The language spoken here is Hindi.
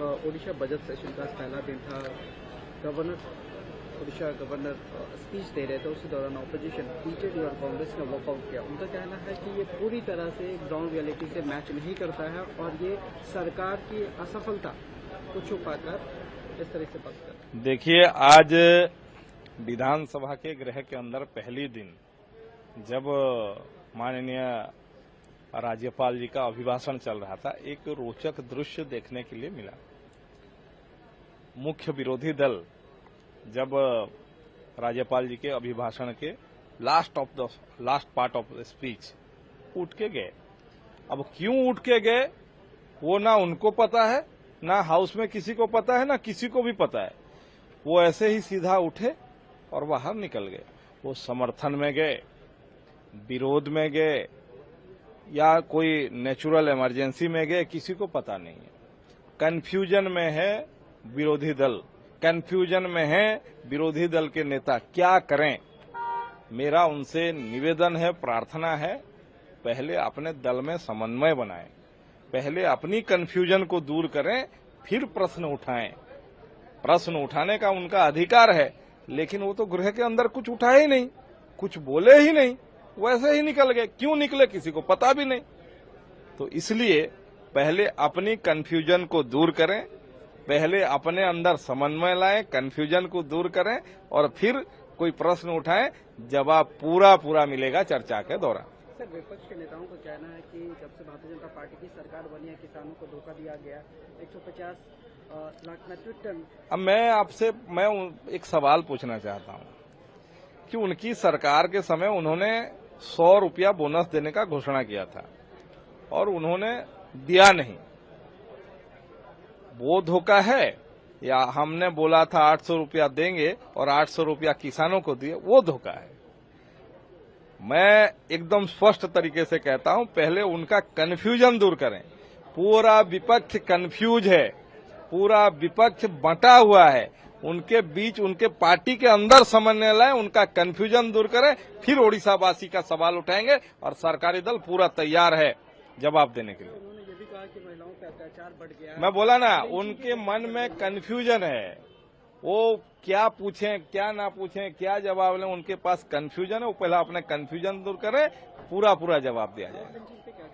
ओडिशा बजट सेशन का पहला दिन था। ओडिशा गवर्नर स्पीच दे रहे थे, उसी दौरान ऑपोजिशन बीजेपी और कांग्रेस ने वॉकआउट किया। उनका कहना है कि ये पूरी तरह से ग्राउंड रियलिटी से मैच नहीं करता है और ये सरकार की असफलता को छुपाकर इस तरह से बात करता है। देखिए, आज विधानसभा के गृह के अंदर पहली दिन जब माननीय राज्यपाल जी का अभिभाषण चल रहा था, एक रोचक दृश्य देखने के लिए मिला। मुख्य विरोधी दल जब राज्यपाल जी के अभिभाषण के last part of the speech उठ के गए। अब क्यों उठ के गए वो ना उनको पता है, ना हाउस में किसी को पता है, ना किसी को भी पता है। वो ऐसे ही सीधा उठे और बाहर निकल गए। वो समर्थन में गए, विरोध में गए या कोई नेचुरल इमरजेंसी में गए, किसी को पता नहीं है। कंफ्यूजन में है विरोधी दल, कंफ्यूजन में है विरोधी दल के नेता। क्या करें? मेरा उनसे निवेदन है, प्रार्थना है, पहले अपने दल में समन्वय बनाएं, पहले अपनी कंफ्यूजन को दूर करें, फिर प्रश्न उठाएं। प्रश्न उठाने का उनका अधिकार है, लेकिन वो तो गृह के अंदर कुछ उठाए ही नहीं, कुछ बोले ही नहीं, वैसे ही निकल गए। क्यों निकले किसी को पता भी नहीं। तो इसलिए पहले अपनी कंफ्यूजन को दूर करें, पहले अपने अंदर समन्वय लाएं, कंफ्यूजन को दूर करें और फिर कोई प्रश्न उठाएं। जवाब पूरा मिलेगा चर्चा के दौरान। सर, विपक्ष के नेताओं का कहना है कि जब से भारतीय जनता पार्टी की सरकार बनी है, किसानों को धोखा दिया गया। 150 लाख मीट्रिक टन। अब मैं एक सवाल पूछना चाहता हूं कि उनकी सरकार के समय उन्होंने 100 रुपया बोनस देने का घोषणा किया था और उन्होंने दिया नहीं। वो धोखा है? या हमने बोला था 800 रुपया देंगे और 800 रुपया किसानों को दिए, वो धोखा है? मैं एकदम स्पष्ट तरीके से कहता हूं, पहले उनका कन्फ्यूजन दूर करें। पूरा विपक्ष कन्फ्यूज है, पूरा विपक्ष बंटा हुआ है। उनके बीच, उनके पार्टी के अंदर समन्वय लाएं, उनका कन्फ्यूजन दूर करें, फिर ओडिशावासी का सवाल उठाएंगे और सरकारी दल पूरा तैयार है जवाब देने के लिए। उन्होंने ये भी कहा कि महिलाओं पे अत्याचार बढ़ गया है। मैं बोला ना, उनके मन में कन्फ्यूजन है। वो क्या पूछें, क्या ना पूछें, क्या जवाब लें, उनके पास कन्फ्यूजन है। वो पहला अपने कन्फ्यूजन दूर करें, पूरा जवाब दिया जाए।